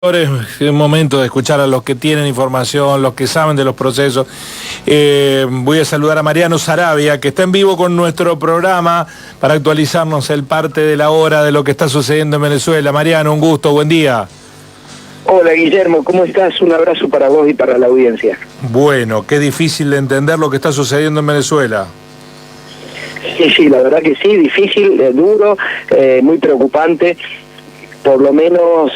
Es un momento de escuchar a los que tienen información, los que saben de los procesos. Voy a saludar a Mariano Saravia, que está en vivo con nuestro programa para actualizarnos el parte de la hora de lo que está sucediendo en Venezuela. Mariano, un gusto, buen día. Hola Guillermo, ¿cómo estás? Un abrazo para vos y para la audiencia. Bueno, qué difícil de entender lo que está sucediendo en Venezuela. Sí, la verdad que sí, difícil, duro, muy preocupante. Por lo menos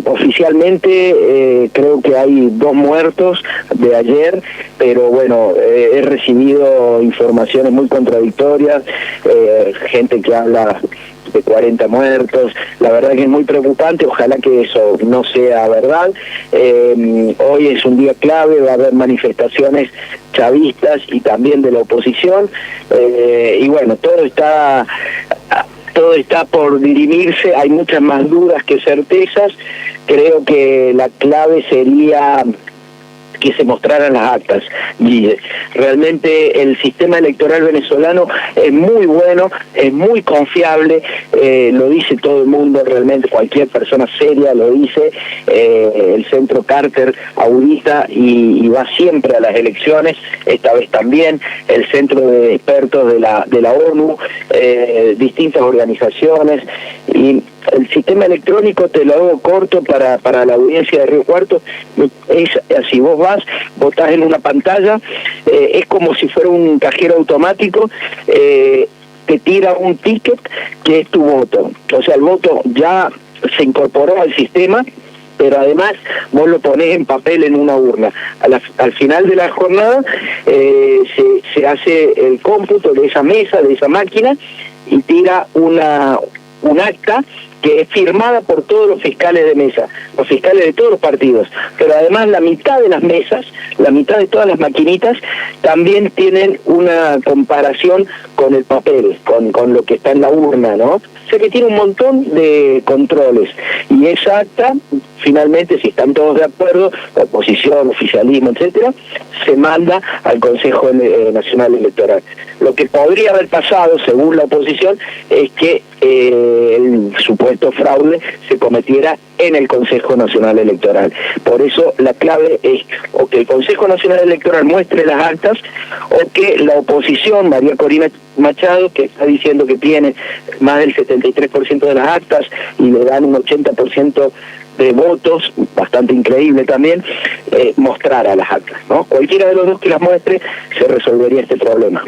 oficialmente creo que hay 2 muertos de ayer, pero bueno, he recibido informaciones muy contradictorias, gente que habla de 40 muertos. La verdad que es muy preocupante, ojalá que eso no sea verdad. Hoy es un día clave, va a haber manifestaciones chavistas y también de la oposición, y bueno, todo está por dirimirse, hay muchas más dudas que certezas. Creo que la clave sería que se mostraran las actas, Guille. Realmente el sistema electoral venezolano es muy bueno, es muy confiable, lo dice todo el mundo, realmente cualquier persona seria lo dice. El Centro Carter audita y va siempre a las elecciones, esta vez también, el Centro de Expertos de la ONU, distintas organizaciones, y el sistema electrónico, te lo hago corto para la audiencia de Río Cuarto, es así: vos vas, votás en una pantalla, es como si fuera un cajero automático, te tira un ticket que es tu voto, o sea, el voto ya se incorporó al sistema, pero además vos lo ponés en papel en una urna. Al final de la jornada se hace el cómputo de esa mesa, de esa máquina, y tira un acta que es firmada por todos los fiscales de mesa, los fiscales de todos los partidos, pero además la mitad de las mesas, la mitad de todas las maquinitas, también tienen una comparación con el papel, con lo que está en la urna, ¿no? O sea que tiene un montón de controles, y esa acta, finalmente, si están todos de acuerdo, oposición, oficialismo, etcétera, se manda al Consejo Nacional Electoral. Lo que podría haber pasado, según la oposición, es que el supuesto fraude se cometiera en el Consejo Nacional Electoral. Por eso la clave es o que el Consejo Nacional Electoral muestre las actas, o que la oposición, María Corina Machado, que está diciendo que tiene más del 73% de las actas y le dan un 80% de votos, bastante increíble también, mostrara las actas, ¿no? Cualquiera de los dos que las muestre, se resolvería este problema.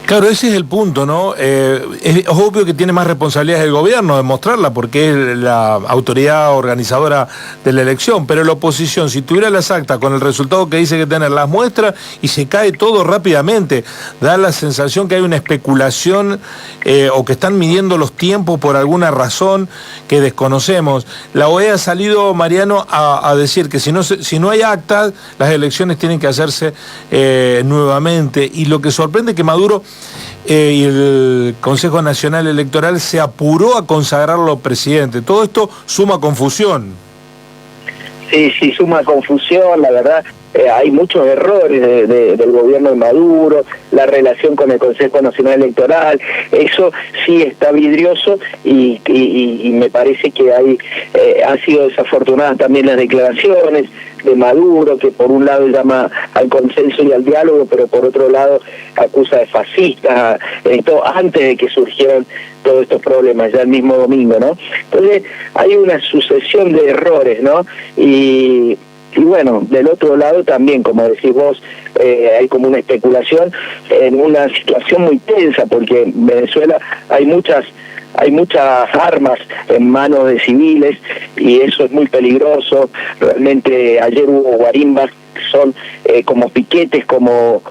Claro, ese es el punto, ¿no? Es obvio que tiene más responsabilidades el gobierno de mostrarla, porque es la autoridad organizadora de la elección, pero la oposición, si tuviera las actas con el resultado que dice que tener, las muestra y se cae todo rápidamente. Da la sensación que hay una especulación o que están midiendo los tiempos por alguna razón que desconocemos. La OEA ha salido, Mariano, a decir que si no hay actas, las elecciones tienen que hacerse nuevamente, y lo que sorprende es que Maduro y el Consejo Nacional Electoral se apuró a consagrarlo presidente. Todo esto suma confusión. Sí, suma confusión, la verdad. Hay muchos errores del gobierno de Maduro, la relación con el Consejo Nacional Electoral, eso sí está vidrioso, y me parece que han sido desafortunadas también las declaraciones de Maduro, que por un lado llama al consenso y al diálogo, pero por otro lado acusa de fascistas, antes de que surgieran todos estos problemas, ya el mismo domingo, ¿no? Entonces hay una sucesión de errores, ¿no? Y bueno, del otro lado también, como decís vos, hay como una especulación en una situación muy tensa, porque en Venezuela hay muchas armas en manos de civiles, y eso es muy peligroso. Realmente ayer hubo guarimbas que son como piquetes, como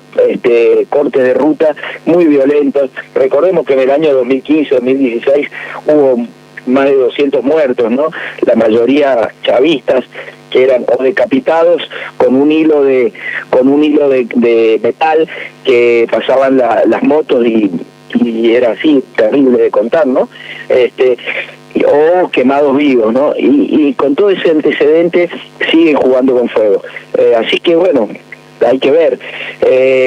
cortes de ruta muy violentos. Recordemos que en el año 2015-2016 hubo más de 200 muertos, ¿no? La mayoría chavistas, que eran o decapitados con un hilo de metal, que pasaban las motos y era así, terrible de contar, ¿no? O quemados vivos, ¿no? Y con todo ese antecedente siguen jugando con fuego. Así que bueno, hay que ver.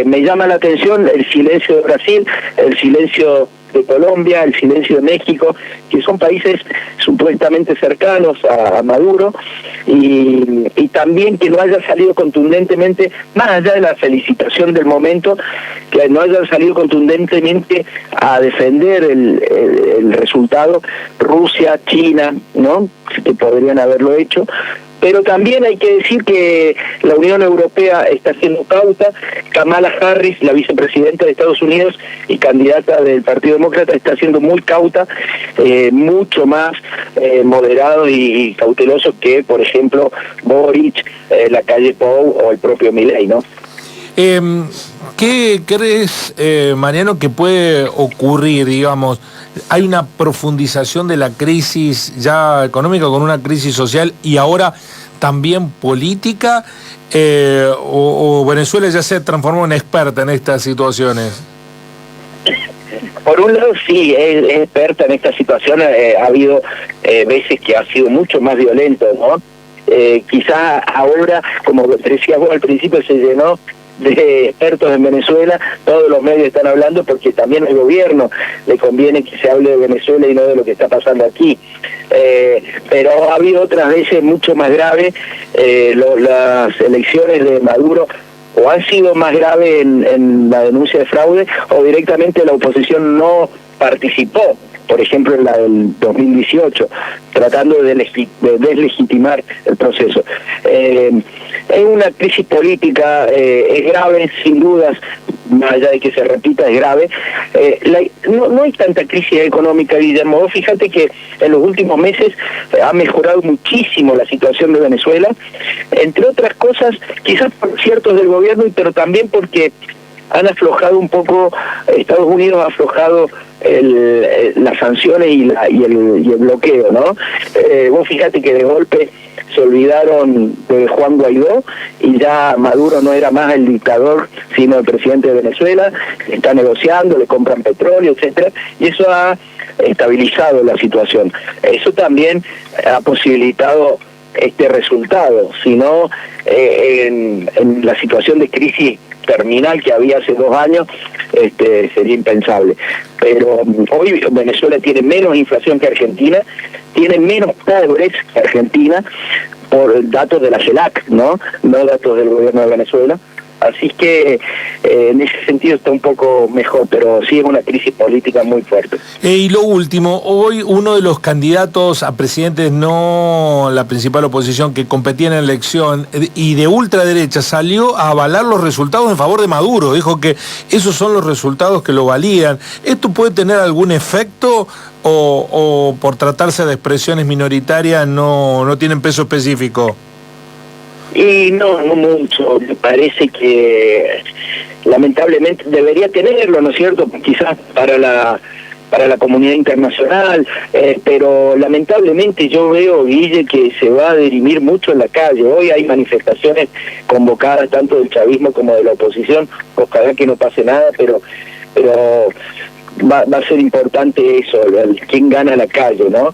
Me llama la atención el silencio de Brasil, el silencio de Colombia, el silencio de México, que son países supuestamente cercanos a Maduro, y también que no haya salido contundentemente, más allá de la felicitación del momento, que no hayan salido contundentemente a defender el resultado Rusia, China, ¿no? Que podrían haberlo hecho. Pero también hay que decir que la Unión Europea está haciendo pauta. Kamala Harris, la vicepresidenta de Estados Unidos y candidata del Partido Demócrata, está siendo muy cauta, mucho más moderado y cauteloso que, por ejemplo, Boric, Lacalle Pou o el propio Milei, ¿no? ¿Qué crees, Mariano, que puede ocurrir, digamos? Hay una profundización de la crisis ya económica con una crisis social y ahora también política, o Venezuela ya se transformó en experta en estas situaciones. Por un lado sí, es experta en esta situación, ha habido veces que ha sido mucho más violento, ¿no? Quizás ahora, como decías vos al principio, se llenó de expertos en Venezuela, todos los medios están hablando porque también al gobierno le conviene que se hable de Venezuela y no de lo que está pasando aquí. Pero ha habido otras veces mucho más graves, las elecciones de Maduro o han sido más graves en la denuncia de fraude o directamente la oposición no participó, por ejemplo en la del 2018, tratando de deslegitimar el proceso. Es una crisis política, es grave, sin dudas, más allá de que se repita, es grave. No hay tanta crisis económica, Guillermo. Vos fíjate que en los últimos meses ha mejorado muchísimo la situación de Venezuela, entre otras cosas, quizás por ciertos del gobierno, pero también porque han aflojado un poco, Estados Unidos ha aflojado las sanciones y el bloqueo, ¿no? Vos fíjate que de golpe se olvidaron de Juan Guaidó y ya Maduro no era más el dictador, sino el presidente de Venezuela, está negociando, le compran petróleo, etcétera, y eso ha estabilizado la situación. Eso también ha posibilitado este resultado, si no, en la situación de crisis terminal que había hace 2 años, sería impensable. Pero hoy Venezuela tiene menos inflación que Argentina, tiene menos pobres que Argentina, por datos de la CELAC, no datos del gobierno de Venezuela. Así que en ese sentido está un poco mejor, pero sí es una crisis política muy fuerte. Y lo último, hoy uno de los candidatos a presidentes, no la principal oposición, que competía en la elección y de ultraderecha, salió a avalar los resultados en favor de Maduro. Dijo que esos son los resultados que lo validan. ¿Esto puede tener algún efecto o por tratarse de expresiones minoritarias no tienen peso específico? Y no mucho, me parece que lamentablemente debería tenerlo, ¿no es cierto? Quizás para la comunidad internacional, pero lamentablemente yo veo, Guille, que se va a dirimir mucho en la calle. Hoy hay manifestaciones convocadas tanto del chavismo como de la oposición, ojalá que no pase nada, pero va a ser importante eso, quién gana la calle, ¿no?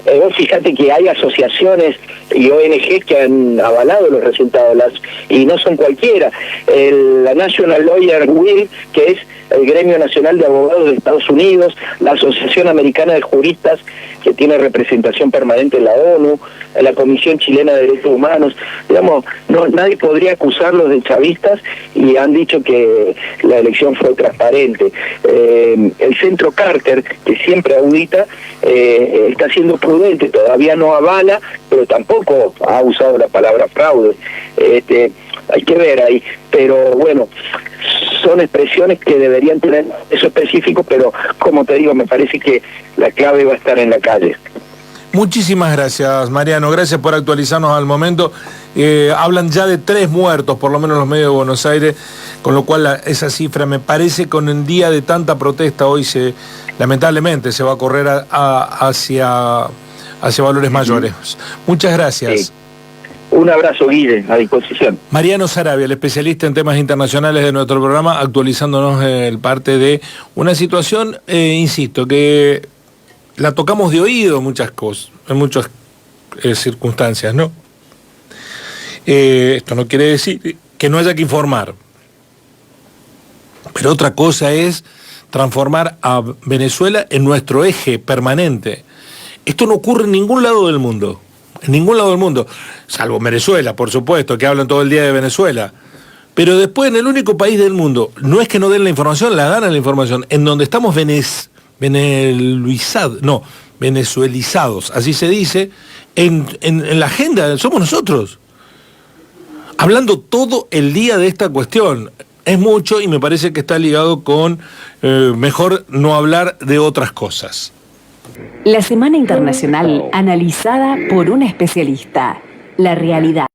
Vos fíjate que hay asociaciones y ONG que han avalado los resultados, y no son cualquiera. La National Lawyer Guild, que es el Gremio Nacional de Abogados de Estados Unidos, la Asociación Americana de Juristas, que tiene representación permanente en la ONU, la Comisión Chilena de Derechos Humanos, digamos, nadie podría acusarlos de chavistas y han dicho que la elección fue transparente. El Centro Carter, que siempre audita, está siendo prudente, todavía no avala, pero tampoco ha usado la palabra fraude. Hay que ver ahí, pero bueno, son expresiones que deberían tener eso específico, pero como te digo, me parece que la clave va a estar en la calle. Muchísimas gracias, Mariano, gracias por actualizarnos al momento. Hablan ya de 3 muertos, por lo menos en los medios de Buenos Aires, con lo cual esa cifra me parece, con un día de tanta protesta hoy, lamentablemente se va a correr hacia valores mayores. Muchas gracias. Sí. Un abrazo, Guille, a disposición. Mariano Sarabia, el especialista en temas internacionales de nuestro programa, actualizándonos el parte de una situación, insisto, que la tocamos de oído muchas cosas, en muchas circunstancias, ¿no? Esto no quiere decir que no haya que informar, pero otra cosa es transformar a Venezuela en nuestro eje permanente. Esto no ocurre en ningún lado del mundo. En ningún lado del mundo. Salvo en Venezuela, por supuesto, que hablan todo el día de Venezuela. Pero después, en el único país del mundo, no es que no den la información, la dan la información, en donde estamos venezuelizados, así se dice, en la agenda, somos nosotros. Hablando todo el día de esta cuestión. Es mucho y me parece que está ligado con mejor no hablar de otras cosas. La Semana Internacional analizada por un especialista. La realidad.